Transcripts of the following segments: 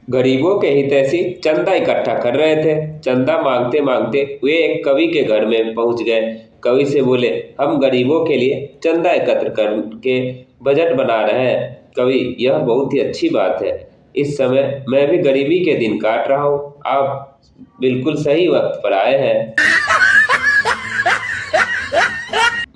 गरीबों के हितैषी चंदा इकट्ठा कर रहे थे। चंदा मांगते मांगते वे एक कवि के घर में पहुंच गए। कवि से बोले, हम गरीबों के लिए चंदा एकत्र करके बजट बना रहे हैं। कवि, यह बहुत ही अच्छी बात है। इस समय मैं भी गरीबी के दिन काट रहा हूँ। आप बिल्कुल सही वक्त पर आए हैं।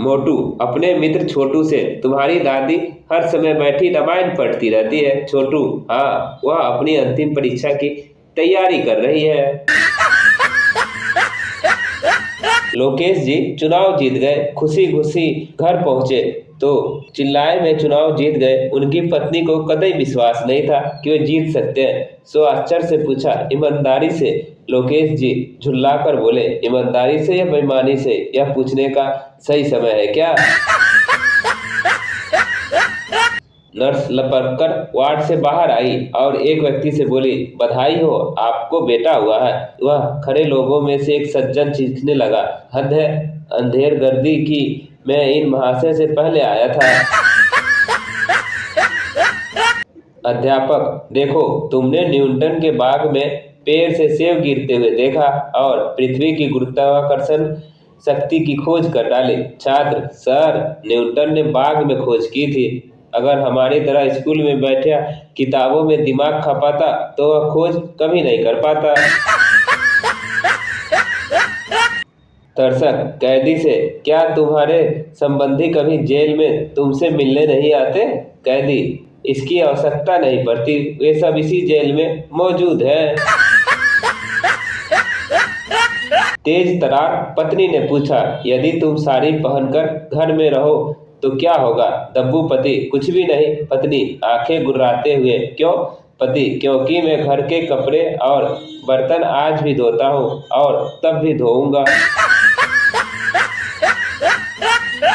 मोटू अपने मित्र छोटू से, तुम्हारी दादी हर समय बैठी रामायण पढ़ती रहती है। छोटू, हाँ, वह अपनी अंतिम परीक्षा की तैयारी कर रही है। लोकेश जी चुनाव जीत गए। खुशी खुशी घर पहुंचे तो चिल्लाए में चुनाव जीत गए। उनकी पत्नी को कतई विश्वास नहीं था कि वे जीत सकते हैं। सो आश्चर्य से पूछा, ईमानदारी से? लोकेश जी झुल्लाकर बोले, ईमानदारी से या बेईमानी से, यह पूछने का सही समय है क्या? नर्स लपक कर वार्ड से बाहर आई और एक व्यक्ति से बोली, बधाई हो, आपको बेटा हुआ है। वह खड़े लोगों में से एक सज्जन चीखने लगा, हद है, अंधेर गर्दी की, मैं इन महाशय से पहले आया था। अध्यापक, देखो, तुमने न्यूटन के बाग में पेड़ से सेब गिरते हुए देखा और पृथ्वी की गुरुत्वाकर्षण शक्ति की खोज कर डाली। छात्र, सर, न्यूटन ने बाग में खोज की थी। अगर हमारी तरह स्कूल में बैठा किताबों में दिमाग खपाता तो वह खोज कभी नहीं कर पाता। दर्शक, कैदी से, क्या तुम्हारे संबंधी कभी जेल में तुमसे मिलने नहीं आते? कैदी, इसकी आवश्यकता नहीं पड़ती, वे सब इसी जेल में मौजूद हैं। तेज तरार पत्नी ने पूछा, यदि तुम साड़ी पहनकर घर में रहो तो क्या होगा? दब्बू पति, कुछ भी नहीं। पत्नी आंखें गुर्राते हुए, क्यों? पति, क्योंकि मैं घर के कपड़े और बर्तन आज भी धोता हूँ और तब भी धोऊंगा।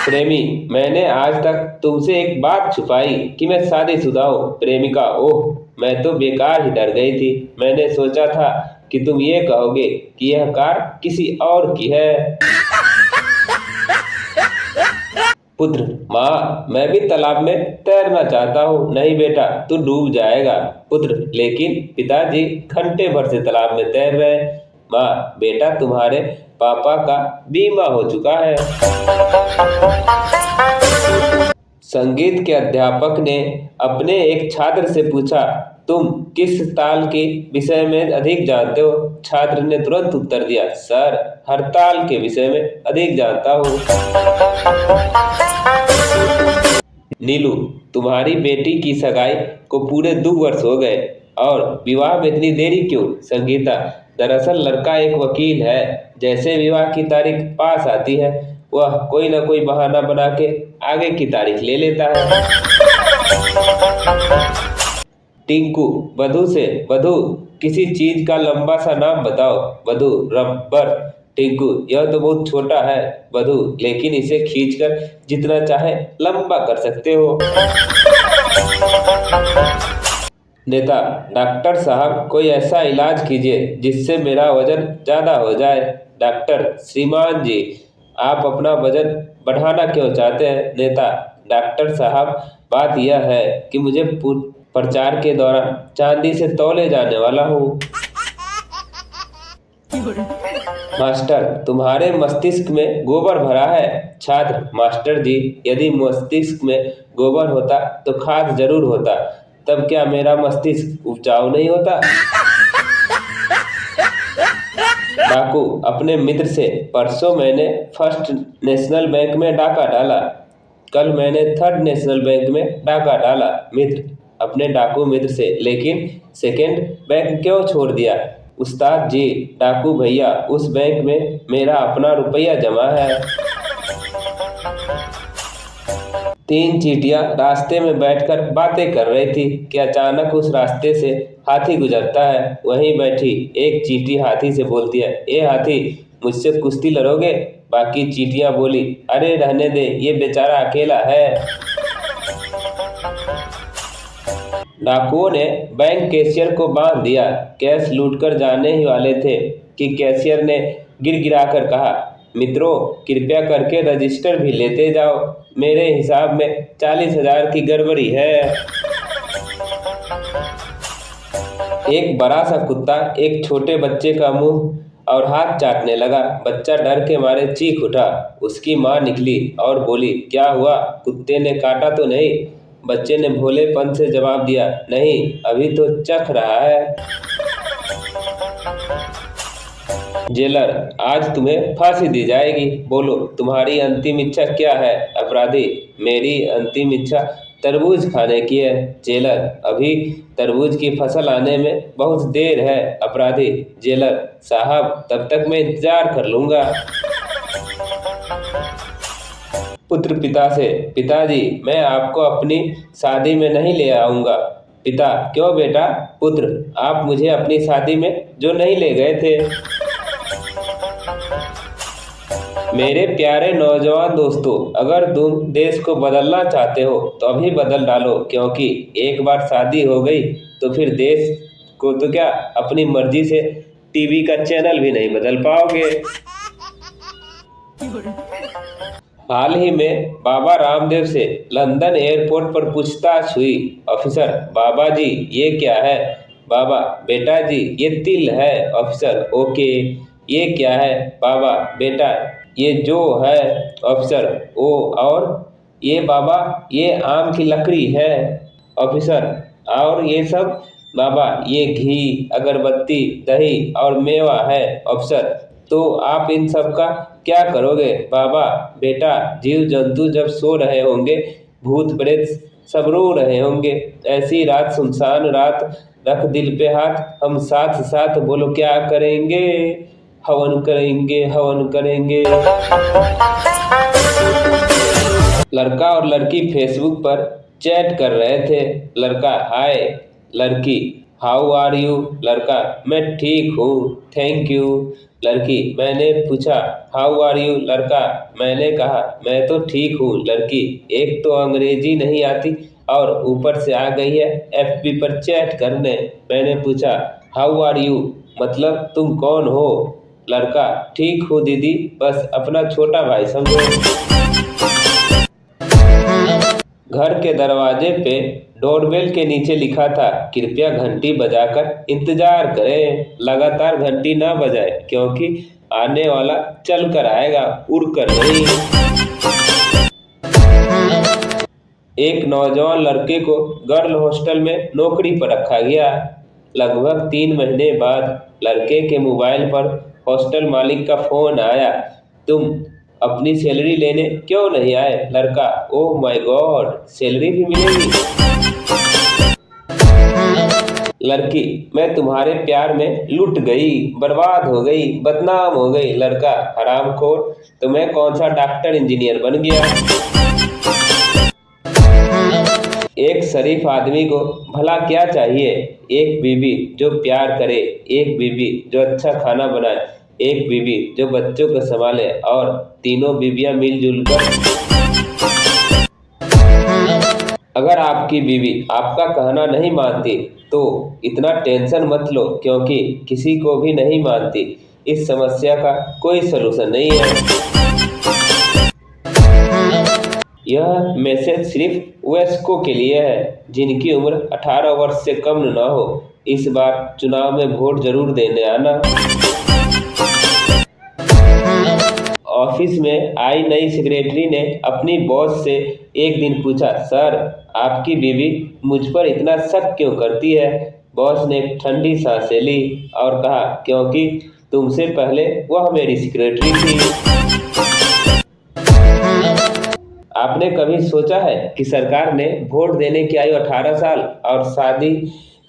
प्रेमी, मैंने आज तक तुमसे एक बात छुपाई कि मैं शादीशुदा हूँ। प्रेमिका, ओह, मैं तो बेकार ही डर गई थी। मैंने सोचा था कि तुम ये कहोगे कि यह कार किसी और की है। पुत्र, माँ, मैं भी तालाब में तैरना चाहता हूँ। नहीं बेटा, तू डूब जाएगा। पुत्र, लेकिन पिताजी घंटे भर से तालाब में तैर रहे हैं। माँ, बेटा, तुम्हारे पापा का बीमा हो चुका है। संगीत के अध्यापक ने अपने एक छात्र से पूछा, तुम किस ताल के विषय में अधिक जानते हो? छात्र ने तुरंत उत्तर दिया, सर, हर ताल के विषय में अधिक जानता हूँ। नीलू, तुम्हारी बेटी की सगाई को पूरे 2 वर्ष हो गए और विवाह में इतनी देरी क्यों? संगीता, दरअसल लड़का एक वकील है। जैसे विवाह की तारीख पास आती है वह कोई न कोई बहाना बना के आगे की तारीख ले लेता है। टिंकू वधू से, वधू, किसी चीज का लंबा सा नाम बताओ। वधू, रबर। टिंकू, यह तो बहुत छोटा है। वधू, लेकिन इसे खींचकर जितना चाहे लंबा कर सकते हो। नेता, डॉक्टर साहब, कोई ऐसा इलाज कीजिए जिससे मेरा वजन ज्यादा हो जाए। डॉक्टर, श्रीमान जी, आप अपना वजन बढ़ाना क्यों चाहते हैं? नेता, डॉक्टर साहब, बात यह है कि मुझे प्रचार के दौरान चांदी से तौले जाने वाला हूँ। मास्टर, तुम्हारे मस्तिष्क में गोबर भरा है। छात्र, मास्टर जी, यदि मस्तिष्क में गोबर होता तो खाद जरूर होता, तब क्या मेरा मस्तिष्क उपजाऊ नहीं होता? डाकू अपने मित्र से, परसों मैंने फर्स्ट नेशनल बैंक में डाका डाला, कल मैंने थर्ड नेशनल बैंक में डाका डाला। मित्र अपने डाकू मित्र से, लेकिन सेकेंड बैंक क्यों छोड़ दिया? उस्ताद जी, डाकू भैया, उस बैंक में मेरा अपना रुपया जमा है। 3 चींटियां रास्ते में बैठकर बातें कर रही थी कि अचानक उस रास्ते से हाथी गुजरता है। वहीं बैठी एक चींटी हाथी से बोलती है, ए हाथी, मुझसे कुश्ती लड़ोगे? बाकी चींटियां बोली, अरे रहने दे, ये बेचारा अकेला है। डाकुओं ने बैंक कैशियर को बांध दिया। कैश लूटकर जाने ही वाले थे कि कैशियर ने गिड़गिड़ाकर कहा, मित्रों, कृपया करके रजिस्टर भी लेते जाओ, मेरे हिसाब में 40,000 की गड़बड़ी है। एक बड़ा सा कुत्ता एक छोटे बच्चे का मुंह और हाथ चाटने लगा। बच्चा डर के मारे चीख उठा। उसकी माँ निकली और बोली, क्या हुआ, कुत्ते ने काटा तो नहीं? बच्चे ने भोलेपन से जवाब दिया, नहीं, अभी तो चख रहा है। जेलर, आज तुम्हें फांसी दी जाएगी। बोलो, तुम्हारी अंतिम इच्छा क्या है? अपराधी, मेरी अंतिम इच्छा तरबूज खाने की है। जेलर, अभी तरबूज की फसल आने में बहुत देर है। अपराधी, जेलर साहब, तब तक मैं इंतजार कर लूंगा। पुत्र पिता से, पिताजी, मैं आपको अपनी शादी में नहीं ले आऊंगा। पिता, क्यों बेटा? पुत्र, आप मुझे अपनी शादी में जो नहीं ले गए थे। मेरे प्यारे नौजवान दोस्तों, अगर तुम देश को बदलना चाहते हो तो अभी बदल डालो, क्योंकि एक बार शादी हो गई तो फिर देश को तो क्या, अपनी मर्जी से टीवी का चैनल भी नहीं बदल पाओगे। हाल ही में बाबा रामदेव से लंदन एयरपोर्ट पर पूछताछ हुई। ऑफिसर, बाबा जी ये क्या है? बाबा, बेटा जी ये तिल है। ऑफिसर, ओके, ये क्या है? बाबा, बेटा ये जो है। ऑफिसर, ओ, और ये? बाबा, ये आम की लकड़ी है। ऑफिसर, और ये सब? बाबा, ये घी, अगरबत्ती, दही और मेवा है। ऑफिसर, तो आप इन सब का क्या करोगे? बाबा, बेटा जीव जंतु जब सो रहे होंगे, भूत प्रेत सब रो रहे होंगे, ऐसी रात, सुनसान रात, रख दिल पे हाथ, हम साथ साथ बोलो क्या करेंगे? हवन करेंगे, हवन करेंगे। लड़का और लड़की फेसबुक पर चैट कर रहे थे। लड़का, हाय। लड़की, हाउ आर यू? लड़का, मैं ठीक हूँ, थैंक यू। लड़की, मैंने पूछा हाउ आर यू? लड़का, मैंने कहा मैं तो ठीक हूँ। लड़की, एक तो अंग्रेजी नहीं आती और ऊपर से आ गई है FB पर चैट करने। मैंने पूछा हाउ आर यू मतलब तुम कौन हो? लड़का, ठीक हूँ दीदी, बस अपना छोटा भाई समझो। घर के दरवाजे पे डोरबेल के नीचे लिखा था, कृपया घंटी बजाकर इंतजार करें। लगातार घंटी ना बजाए, क्योंकि आने वाला चल कर आएगा, उड़ कर नहीं। एक नौजवान लड़के को गर्ल हॉस्टल में नौकरी पर रखा गया। लगभग 3 महीने बाद लड़के के मोबाइल पर हॉस्टल मालिक का फोन आया, तुम अपनी सैलरी लेने क्यों नहीं आए? लड़का, ओह माय गॉड, सैलरी भी मिलेगी? लड़की, मैं तुम्हारे प्यार में लुट गई, बर्बाद हो गई, बदनाम हो गई। लड़का, हरामखोर, तो मैं कौन सा डॉक्टर इंजीनियर बन गया? एक शरीफ आदमी को भला क्या चाहिए? एक बीवी जो प्यार करे, एक बीवी जो अच्छा खाना बनाए, एक बीवी जो बच्चों को संभाले और तीनों बीवियां मिलजुल कर। अगर आपकी बीवी आपका कहना नहीं मानती तो इतना टेंशन मत लो, क्योंकि किसी को भी नहीं मानती। इस समस्या का कोई सलूशन नहीं है। यह मैसेज सिर्फ वयस्कों के लिए है जिनकी उम्र 18 वर्ष से कम न हो। इस बार चुनाव में वोट जरूर देने आना। ऑफिस में आई नई सेक्रेटरी ने अपनी बॉस से एक दिन पूछा, सर आपकी बीवी मुझ पर इतना शक क्यों करती है? बॉस ने एक ठंडी सांस ली और कहा, क्योंकि तुमसे पहले वह मेरी सेक्रेटरी थी। आपने कभी सोचा है कि सरकार ने वोट देने की आयु 18 साल और शादी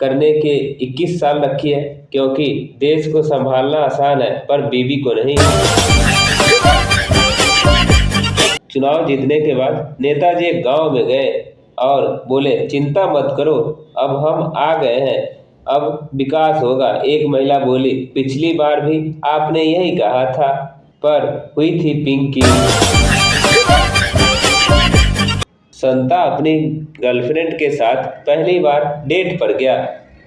करने के 21 साल रखी है, क्योंकि देश को संभालना आसान है पर बीवी को नहीं। चुनाव जीतने के बाद नेताजी एक गांव में गए और बोले, चिंता मत करो, अब हम आ गए हैं, अब विकास होगा। एक महिला बोली, पिछली बार भी आपने यही कहा था, पर हुई थी पिंकी। संता अपनी गर्लफ्रेंड के साथ पहली बार डेट पर गया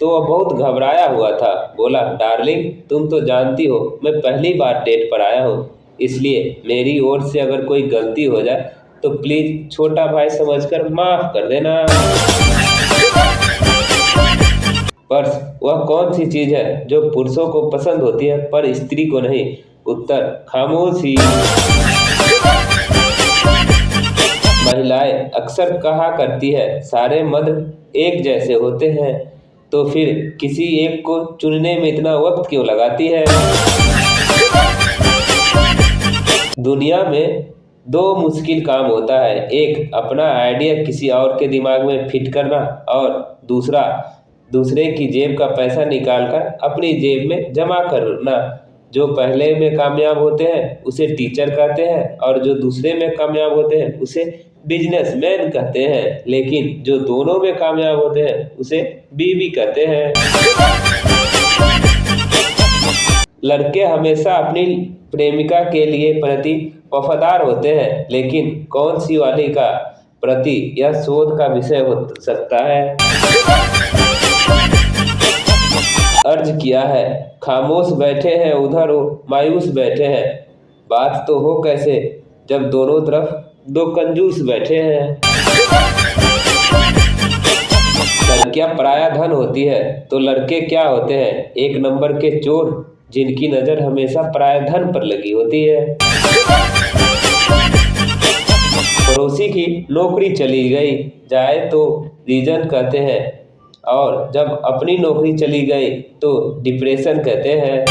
तो वह बहुत घबराया हुआ था। बोला, डार्लिंग तुम तो जानती हो मैं पहली बार डेट पर आया हूँ, इसलिए मेरी ओर से अगर कोई गलती हो जाए तो प्लीज छोटा भाई समझकर माफ कर देना। पर्स वह कौन सी चीज है जो पुरुषों को पसंद होती है पर स्त्री को नहीं? उत्तर, खामोशी। महिलाएं अक्सर कहा करती है सारे मर्द एक जैसे होते हैं, तो फिर किसी एक को चुनने में इतना वक्त क्यों लगाती है? दुनिया में दो मुश्किल काम होता है, एक अपना आइडिया किसी और के दिमाग में फिट करना और दूसरा दूसरे की जेब का पैसा निकालकर अपनी जेब में जमा करना। जो पहले में कामयाब होते हैं उसे टीचर कहते हैं और जो दूसरे में कामयाब होते हैं उसे बिजनेसमैन कहते हैं, लेकिन जो दोनों में कामयाब होते हैं उसे बीवी कहते हैं। लड़के हमेशा अपनी प्रेमिका के लिए प्रति वफादार होते हैं, लेकिन कौन सी वाली का प्रति यह शोध का विषय हो सकता है। अर्ज किया है, खामोश बैठे हैं उधर हो मायूस बैठे हैं, बात तो हो कैसे जब दोनों तरफ दो कंजूस बैठे हैं। लड़कियां पराया धन होती है तो लड़के क्या होते हैं? एक नंबर के चोर जिनकी नजर हमेशा पराया धन पर लगी होती है। पड़ोसी की नौकरी चली गई जाए तो रीजन कहते हैं और जब अपनी नौकरी चली गई तो डिप्रेशन कहते हैं।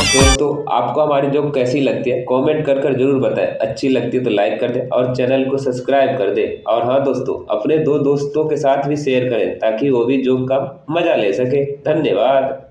दोस्तों, आपको हमारी जोक कैसी लगती है कमेंट कर जरूर बताएं। अच्छी लगती है तो लाइक कर दें और चैनल को सब्सक्राइब कर दें। और हाँ दोस्तों, अपने दो दोस्तों के साथ भी शेयर करें ताकि वो भी जोक का मजा ले सके। धन्यवाद।